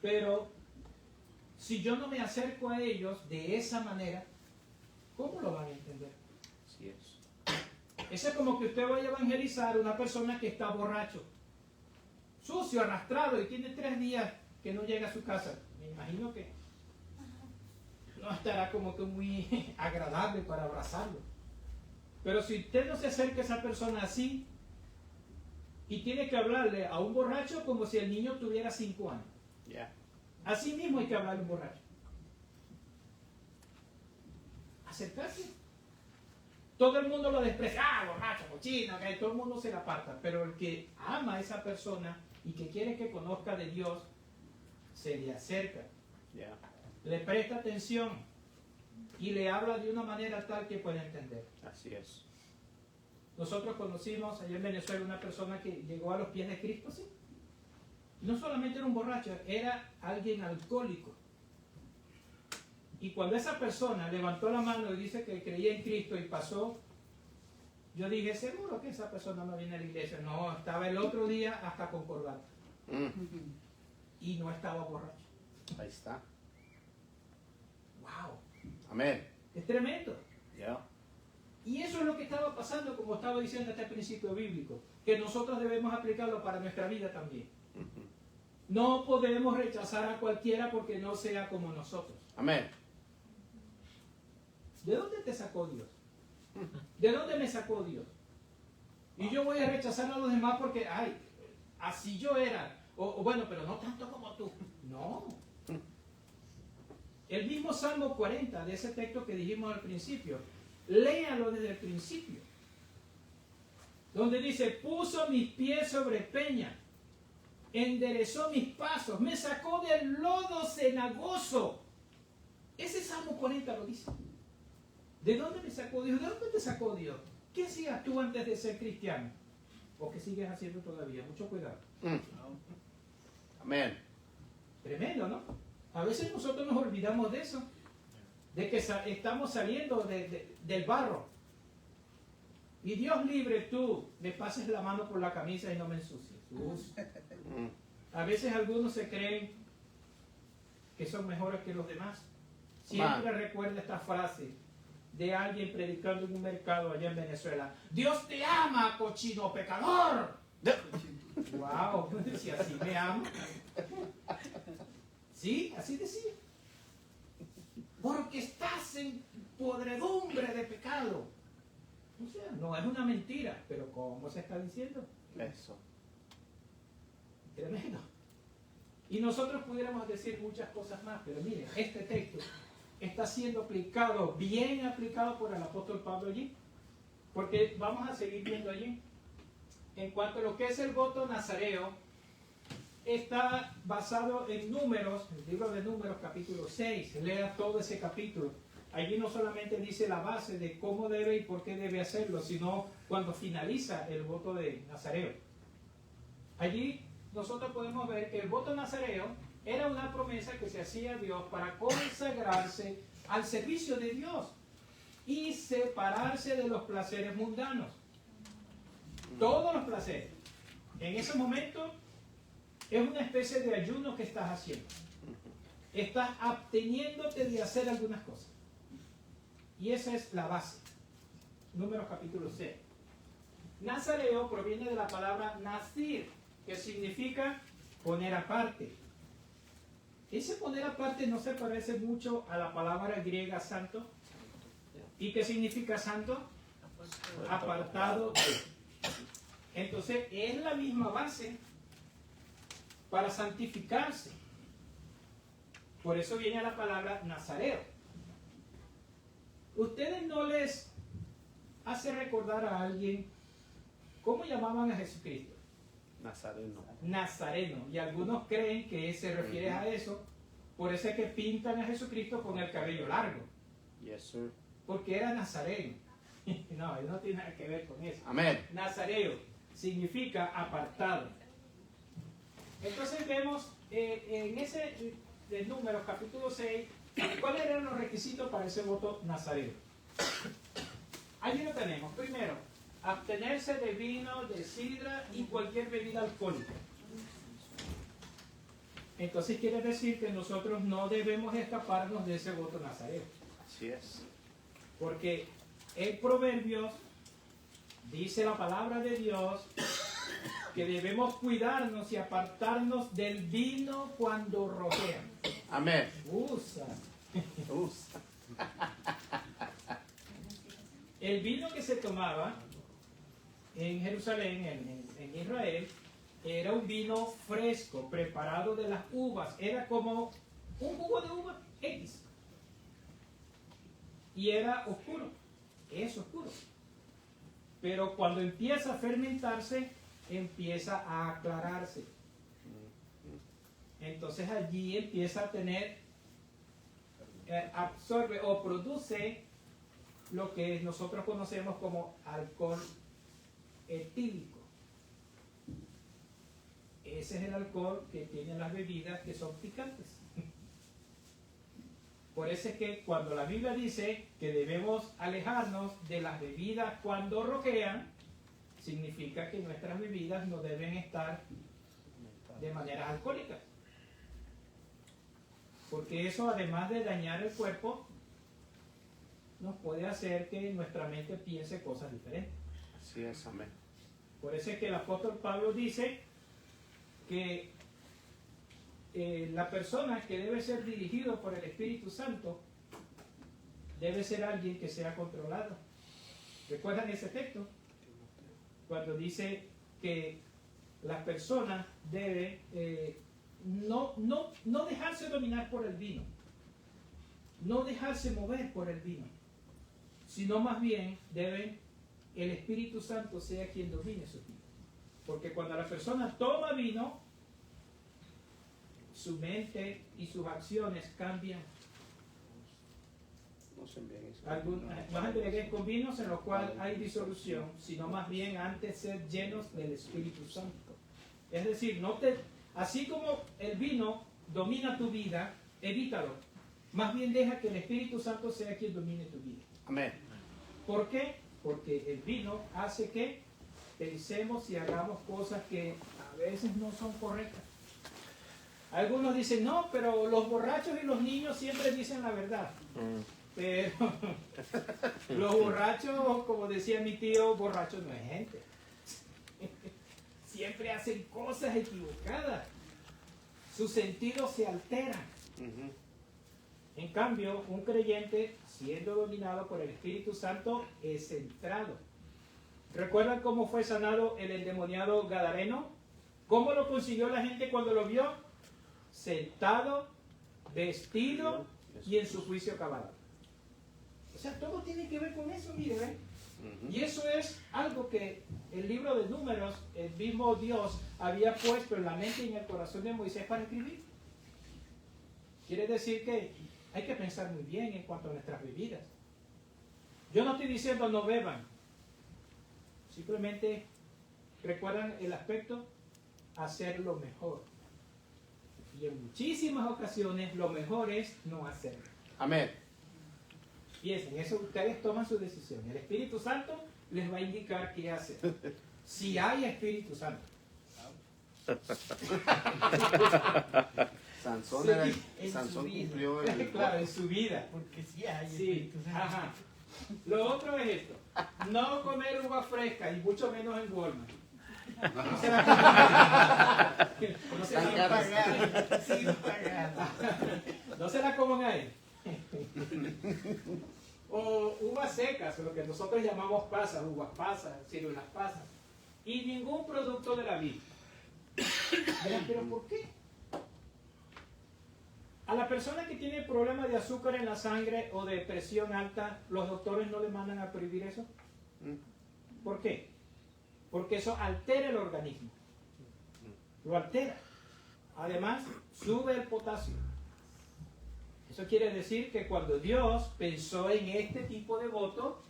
Pero si yo no me acerco a ellos de esa manera, ¿cómo lo van a entender? Así es. Eso es como que usted vaya a evangelizar a una persona que está borracho, sucio, arrastrado, y tiene 3 días que no llega a su casa. Me imagino que no estará como que muy agradable para abrazarlo. Pero si usted no se acerca a esa persona así, y tiene que hablarle a un borracho como si el niño tuviera 5 años. Yeah. Así mismo hay que hablarle a un borracho. Acercarse. Todo el mundo lo desprecia. Ah, borracho, cochino, que todo el mundo se la aparta. Pero el que ama a esa persona y que quiere que conozca de Dios, se le acerca. Yeah. Le presta atención y le habla de una manera tal que pueda entender. Así es. Nosotros conocimos allá en Venezuela una persona que llegó a los pies de Cristo, ¿sí? No solamente era un borracho, era alguien alcohólico. Y cuando esa persona levantó la mano y dice que creía en Cristo y pasó, yo dije, seguro que esa persona no viene a la iglesia. No, estaba el otro día hasta con corbata. Y no estaba borracho. Ahí está. ¡Wow! Amén. Es tremendo. Yeah. Y eso es lo que estaba pasando, como estaba diciendo este principio bíblico, que nosotros debemos aplicarlo para nuestra vida también. No podemos rechazar a cualquiera porque no sea como nosotros. Amén. ¿De dónde te sacó Dios? ¿De dónde me sacó Dios? Y yo voy a rechazar a los demás porque, ay, así yo era. O bueno, pero no tanto como tú. No. El mismo Salmo 40, de ese texto que dijimos al principio, léalo desde el principio. Donde dice, puso mis pies sobre peña, enderezó mis pasos, me sacó del lodo cenagoso. Ese Salmo 40 lo dice. ¿De dónde me sacó Dios? ¿De dónde te sacó Dios? ¿Qué hacías tú antes de ser cristiano? ¿O qué sigues haciendo todavía? Mucho cuidado. Amén. Tremendo, ¿no? A veces nosotros nos olvidamos de eso, de que estamos saliendo del barro. Y Dios libre, tú me pases la mano por la camisa y no me ensucies. A veces algunos se creen que son mejores que los demás. Siempre recuerda esta frase de alguien predicando en un mercado allá en Venezuela. Dios te ama, cochino pecador. Wow, si así me ama. Sí, así decía. Porque estás en podredumbre de pecado. O sea, no es una mentira, pero ¿cómo se está diciendo? Eso. Tremendo. Y nosotros pudiéramos decir muchas cosas más, pero miren, este texto está siendo aplicado, bien aplicado por el apóstol Pablo allí, porque vamos a seguir viendo allí. En cuanto a lo que es el voto nazareo, está basado en Números, el libro de Números capítulo 6, lea todo ese capítulo. Allí no solamente dice la base de cómo debe y por qué debe hacerlo, sino cuando finaliza el voto de nazareo. Allí nosotros podemos ver que el voto nazareo era una promesa que se hacía a Dios para consagrarse al servicio de Dios y separarse de los placeres mundanos. Todos los placeres. En ese momento es una especie de ayuno que estás haciendo. Estás absteniéndote de hacer algunas cosas. Y esa es la base. Números capítulo 6. Nazareo proviene de la palabra nazir, que significa poner aparte. Ese poner aparte no se parece mucho a la palabra griega santo. ¿Y qué significa santo? Apartado de. Entonces es la misma base para santificarse. Por eso viene la palabra nazareo. ¿Ustedes no les hace recordar a alguien cómo llamaban a Jesucristo? Nazareno. Nazareno. Y algunos creen que se refiere a eso. Por eso es que pintan a Jesucristo con el cabello largo. Yes, sir. Porque era nazareno. No, no tiene nada que ver con eso. Amén. Nazareo significa apartado. Entonces vemos en ese de Números capítulo 6, ¿cuáles eran los requisitos para ese voto nazareo? Allí lo tenemos. Primero, abstenerse de vino, de sidra y cualquier bebida alcohólica. Entonces quiere decir que nosotros no debemos escaparnos de ese voto nazareo. Así es. Porque en Proverbios dice la palabra de Dios que debemos cuidarnos y apartarnos del vino cuando rojea. Amén. Usa. Usa. El vino que se tomaba en Jerusalén, en Israel, era un vino fresco, preparado de las uvas. Era como un jugo de uva X. Y era oscuro. Es oscuro. Pero cuando empieza a fermentarse, empieza a aclararse. Entonces allí empieza a tener, absorbe o produce lo que nosotros conocemos como alcohol etílico. Ese es el alcohol que tienen las bebidas que son picantes. Por eso es que cuando la Biblia dice que debemos alejarnos de las bebidas cuando roquean, significa que nuestras bebidas no deben estar de manera alcohólica. Porque eso, además de dañar el cuerpo, nos puede hacer que nuestra mente piense cosas diferentes. Así es, amén. Por eso es que el apóstol Pablo dice que la persona que debe ser dirigido por el Espíritu Santo debe ser alguien que sea controlado. ¿Recuerdan ese texto? Cuando dice que la persona debe no dejarse dominar por el vino, no dejarse mover por el vino, sino más bien el Espíritu Santo sea quien domine su vida. Porque cuando la persona toma vino, su mente y sus acciones cambian. No os embriaguéis con vinos en los cuales hay disolución, sino más bien antes ser llenos del Espíritu Santo. Es decir, así como el vino domina tu vida, evítalo. Más bien deja que el Espíritu Santo sea quien domine tu vida. Amén. ¿Por qué? Porque el vino hace que pensemos y hagamos cosas que a veces no son correctas. Algunos dicen, no, pero los borrachos y los niños siempre dicen la verdad. Pero los borrachos, como decía mi tío, borrachos no es gente. Siempre hacen cosas equivocadas. Sus sentidos se alteran. En cambio, un creyente, siendo dominado por el Espíritu Santo, es centrado. ¿Recuerdan cómo fue sanado el endemoniado gadareno? ¿Cómo lo consiguió la gente cuando lo vio? Sentado, vestido y en su juicio acabado. O sea, todo tiene que ver con eso, mire, ¿ven? Y eso es algo que el libro de Números, el mismo Dios había puesto en la mente y en el corazón de Moisés para escribir. Quiere decir que hay que pensar muy bien en cuanto a nuestras bebidas. Yo no estoy diciendo no beban. Simplemente recuerdan el aspecto, hacerlo mejor. Y en muchísimas ocasiones lo mejor es no hacerlo. Amén. Piensen, eso ustedes toman su decisión. El Espíritu Santo les va a indicar qué hacer. Si hay Espíritu Santo. Sansón cumplió el... Claro, en su vida. Porque sí hay Sí, Espíritu Santo. ajá. Lo otro es esto. No comer uva fresca y mucho menos en Walmart. No se la no se Tan la caras. Pagar, sin pagar. no se la coman ahí. O uvas secas, lo que nosotros llamamos pasas, uvas pasas, ciruelas pasas. Y ningún producto de la vid. ¿Pero por qué? A la persona que tiene problemas de azúcar en la sangre o de presión alta, ¿los doctores no le mandan a prohibir eso? ¿Por qué? Porque eso altera el organismo. Lo altera. Además, sube el potasio. Eso quiere decir que cuando Dios pensó en este tipo de voto,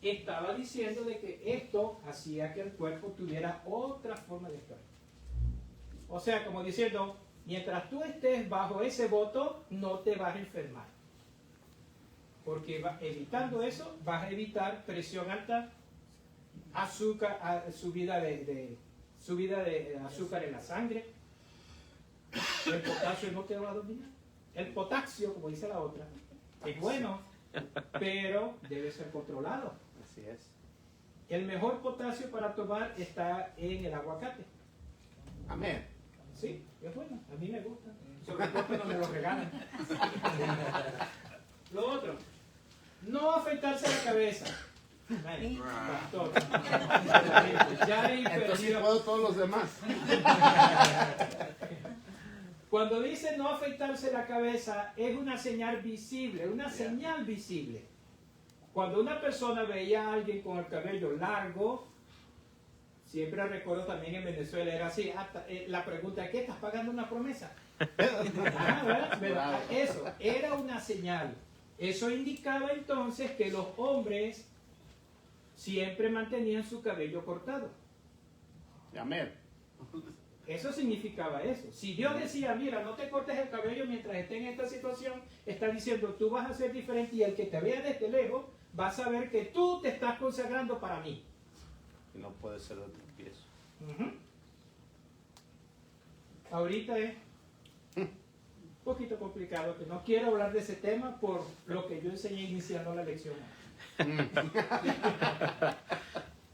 estaba diciendo de que esto hacía que el cuerpo tuviera otra forma de estar. O sea, como diciendo, mientras tú estés bajo ese voto, no te vas a enfermar. Porque evitando eso, vas a evitar presión alta, azúcar, subida de azúcar en la sangre. El potasio no te va a dominar. El potasio, como dice la otra, es bueno, pero debe ser controlado. Así es. El mejor potasio para tomar está en el aguacate. Amén. Sí, es bueno, a mí me gusta. Sobre todo cuando me lo regalan. Lo otro, no afeitarse la cabeza. Amén. Pastor. Ya Entonces sí inferior. puedo todos los demás. Cuando dice no afeitarse la cabeza, es una señal visible, una señal visible. Cuando una persona veía a alguien con el cabello largo, siempre recuerdo también en Venezuela, era así, la pregunta, ¿qué estás pagando una promesa? ¿Verdad? Eso, era una señal. Eso indicaba entonces que los hombres siempre mantenían su cabello cortado. Amén. Eso significaba eso. Si Dios decía, mira, no te cortes el cabello mientras estés en esta situación, está diciendo, tú vas a ser diferente y el que te vea desde lejos va a saber que tú te estás consagrando para mí. Y no puede ser de tropiezo. Ahorita es un poquito complicado, que no quiero hablar de ese tema por lo que yo enseñé iniciando la lección.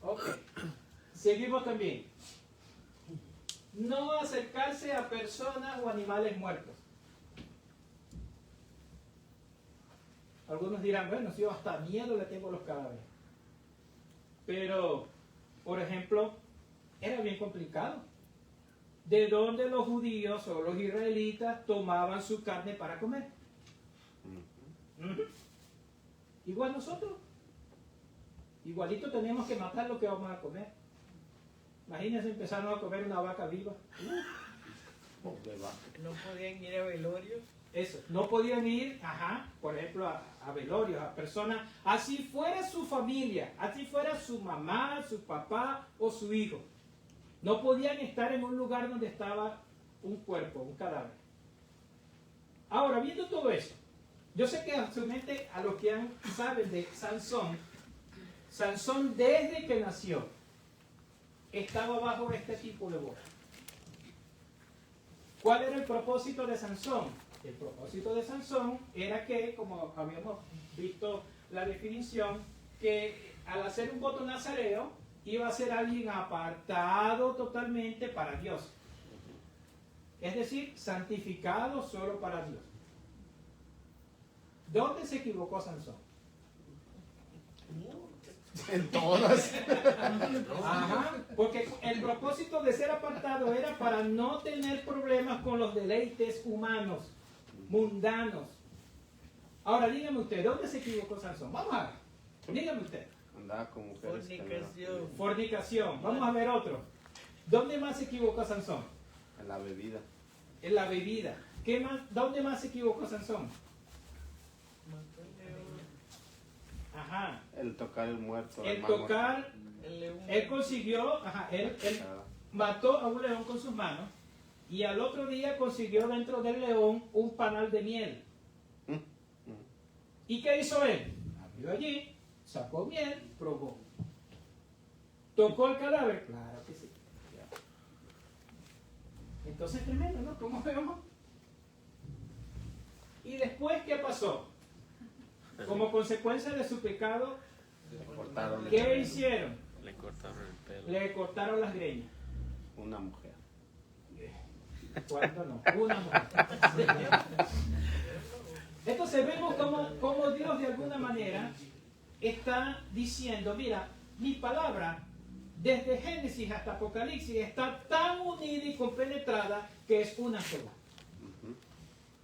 Ok. Seguimos también. No acercarse a personas o animales muertos. Algunos dirán, bueno, si yo hasta miedo le tengo a los cadáveres. Pero, por ejemplo, era bien complicado. ¿De dónde los judíos o los israelitas tomaban su carne para comer? Igual nosotros. Igualito tenemos que matar lo que vamos a comer. Imagínense empezaron a comer una vaca viva. No podían ir a velorios. Eso, no podían ir, por ejemplo, a velorios, a personas, así fuera su familia, así fuera su mamá, su papá o su hijo. No podían estar en un lugar donde estaba un cuerpo, un cadáver. Ahora, viendo todo eso, yo sé que a su mente, a los que saben de Sansón desde que nació, estaba bajo este tipo de boda. ¿Cuál era el propósito de Sansón? El propósito de Sansón era que, como habíamos visto la definición, que al hacer un voto nazareo, iba a ser alguien apartado totalmente para Dios. Es decir, santificado solo para Dios. ¿Dónde se equivocó Sansón? En todas. Porque el propósito de ser apartado era para no tener problemas con los deleites humanos, mundanos. Ahora dígame usted, ¿dónde se equivocó Sansón? Vamos a ver, dígame usted. Andaba con mujeres. Fornicación. Fornicación, vamos a ver otro. ¿Dónde más se equivocó Sansón? En la bebida. En la bebida. ¿Qué más? ¿Dónde más se equivocó Sansón? El tocar el muerto. El tocar, él consiguió, él mató a un león con sus manos y al otro día consiguió dentro del león un panal de miel. ¿Y qué hizo él? Abrió allí, sacó miel, probó. ¿Tocó el cadáver? Claro que sí. Entonces tremendo, ¿no? ¿Cómo vemos? ¿Y después qué pasó? Como consecuencia de su pecado, ¿qué hicieron? Le cortaron el pelo. Le cortaron las greñas. Una mujer. ¿Cuánto no? Una mujer. Entonces vemos cómo Dios de alguna manera está diciendo, mira, mi palabra desde Génesis hasta Apocalipsis está tan unida y compenetrada que es una sola.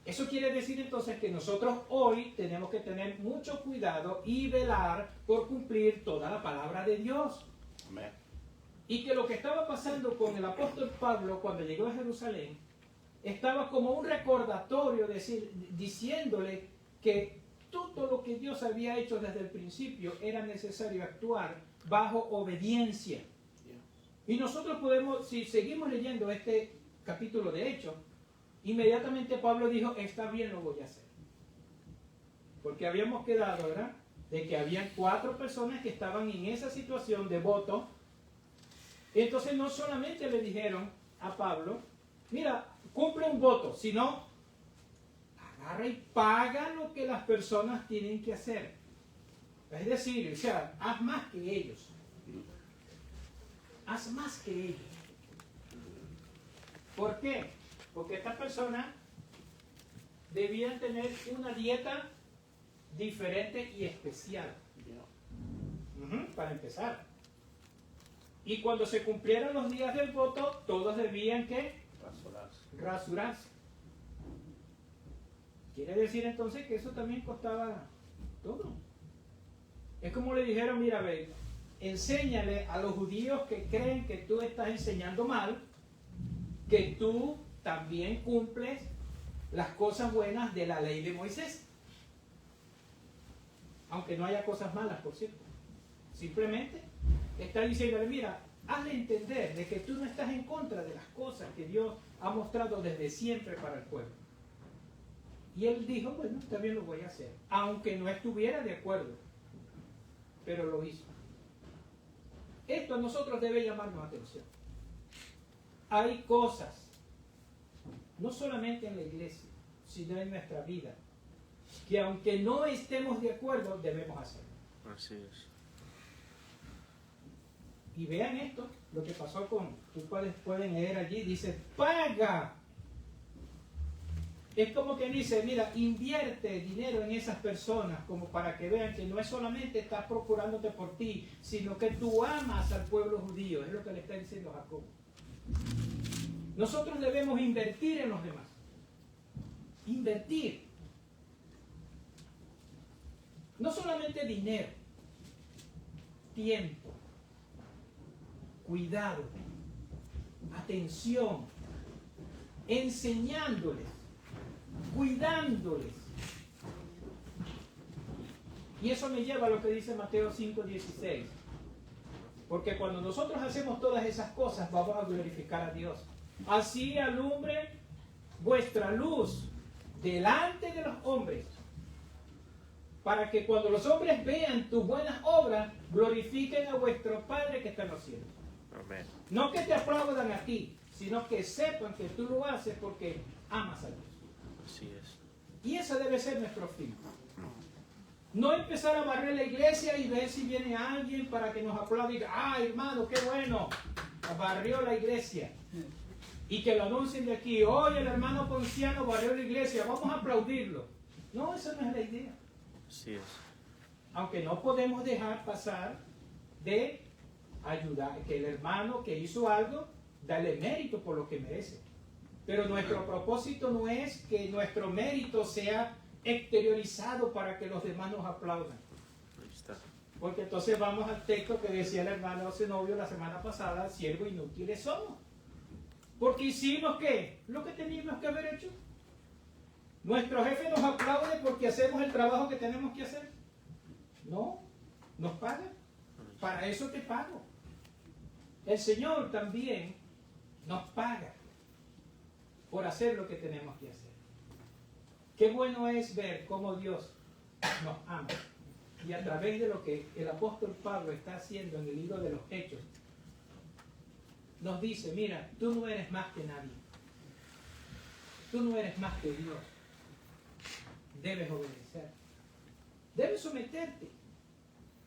Eso quiere decir entonces que nosotros hoy tenemos que tener mucho cuidado y velar por cumplir toda la palabra de Dios. Amén. Y que lo que estaba pasando con el apóstol Pablo cuando llegó a Jerusalén estaba como un recordatorio, diciéndole que todo lo que Dios había hecho desde el principio era necesario actuar bajo obediencia. Y nosotros podemos, si seguimos leyendo este capítulo de Hechos, inmediatamente Pablo dijo, está bien, lo voy a hacer. Porque habíamos quedado, ¿verdad?, de que había 4 personas que estaban en esa situación de voto. Entonces no solamente le dijeron a Pablo, mira, cumple un voto, sino agarra y paga lo que las personas tienen que hacer. Es decir, o sea, haz más que ellos. Haz más que ellos. ¿Por qué? Porque estas personas debían tener una dieta diferente y especial. para empezar. Y cuando se cumplieron los días del voto, todos debían que rasurarse. Quiere decir entonces que eso también costaba todo. Es como le dijeron, mira, ve, enséñale a los judíos que creen que tú estás enseñando mal, que tú también cumples las cosas buenas de la ley de Moisés. Aunque no haya cosas malas, por cierto. Simplemente está diciéndole, mira, hazle entender de que tú no estás en contra de las cosas que Dios ha mostrado desde siempre para el pueblo. Y él dijo, bueno, también lo voy a hacer. Aunque no estuviera de acuerdo. Pero lo hizo. Esto a nosotros debe llamarnos la atención. Hay cosas, no solamente en la iglesia, sino en nuestra vida, que aunque no estemos de acuerdo, debemos hacer. Así es. Y vean esto, lo que pasó con, ustedes pueden leer allí, dice, paga. Es como que dice, mira, invierte dinero en esas personas, como para que vean que no es solamente estás procurándote por ti, sino que tú amas al pueblo judío, es lo que le está diciendo Jacob. Nosotros debemos invertir en los demás. Invertir. No solamente dinero, tiempo, cuidado, atención, enseñándoles, cuidándoles. Y eso me lleva a lo que dice Mateo 5:16. Porque cuando nosotros hacemos todas esas cosas, vamos a glorificar a Dios. Así alumbre vuestra luz delante de los hombres, para que cuando los hombres vean tus buenas obras, glorifiquen a vuestro Padre que está en los cielos. Amén. No que te aplaudan a ti, sino que sepan que tú lo haces porque amas a Dios. Así es. Y ese debe ser nuestro fin. No empezar a barrer la iglesia y ver si viene alguien para que nos aplaude y diga, ¡ah, hermano, qué bueno! Barrió la iglesia. Y que lo anuncien de aquí, oye, el hermano Ponciano barrió la iglesia, vamos a aplaudirlo. No, esa no es la idea. Así es. Aunque no podemos dejar pasar de ayudar, que el hermano que hizo algo, dale mérito por lo que merece. Pero nuestro propósito no es que nuestro mérito sea exteriorizado para que los demás nos aplaudan. Ahí está. Porque entonces vamos al texto que decía el hermano Zenobio la semana pasada, siervos inútiles somos. Porque hicimos ¿qué? Lo que teníamos que haber hecho. Nuestro jefe nos aplaude porque hacemos el trabajo que tenemos que hacer. No, nos paga. Para eso te pago. El Señor también nos paga por hacer lo que tenemos que hacer. Qué bueno es ver cómo Dios nos ama. Y a través de lo que el apóstol Pablo está haciendo en el libro de los Hechos, nos dice, mira, tú no eres más que nadie. Tú no eres más que Dios. Debes obedecer. Debes someterte.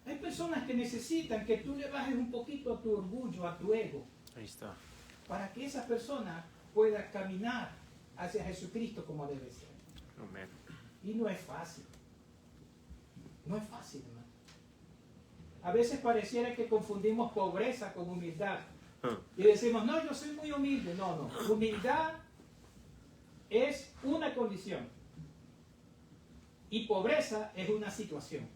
Hay personas que necesitan que tú le bajes un poquito a tu orgullo, a tu ego, Ahí está. para que esa persona pueda caminar hacia Jesucristo como debe ser. Amén. Y no es fácil. No es fácil, hermano. A veces pareciera que confundimos pobreza con humildad. Y decimos, no, yo soy muy humilde. No, no. Humildad es una condición. Y pobreza es una situación.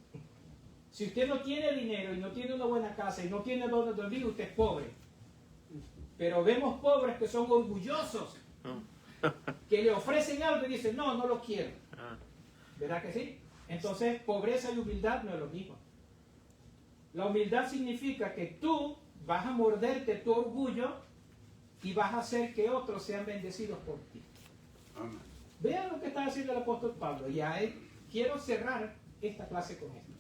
Si usted no tiene dinero y no tiene una buena casa y no tiene donde dormir, usted es pobre. Pero vemos pobres que son orgullosos, que le ofrecen algo y dicen, no, no lo quiero. ¿Verdad que sí? Entonces, pobreza y humildad no es lo mismo. La humildad significa que tú vas a morderte tu orgullo y vas a hacer que otros sean bendecidos por ti. Amén. Vean lo que está haciendo el apóstol Pablo. Y ahí quiero cerrar esta clase con esto.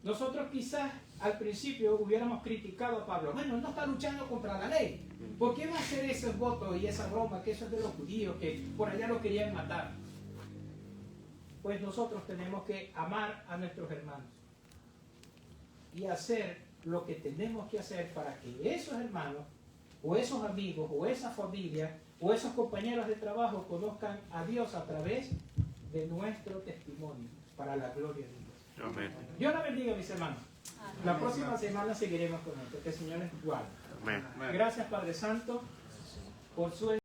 Nosotros quizás al principio hubiéramos criticado a Pablo. Bueno, no está luchando contra la ley. ¿Por qué va a hacer esos votos y esa broma que eso es de los judíos que por allá lo querían matar? Pues nosotros tenemos que amar a nuestros hermanos y hacer lo que tenemos que hacer para que esos hermanos o esos amigos o esa familia o esos compañeros de trabajo conozcan a Dios a través de nuestro testimonio para la gloria de Dios. Amén. Dios la bendiga, mis hermanos. La próxima semana seguiremos con esto. Que el Señor les guarde. Amén. Gracias, Padre Santo, por su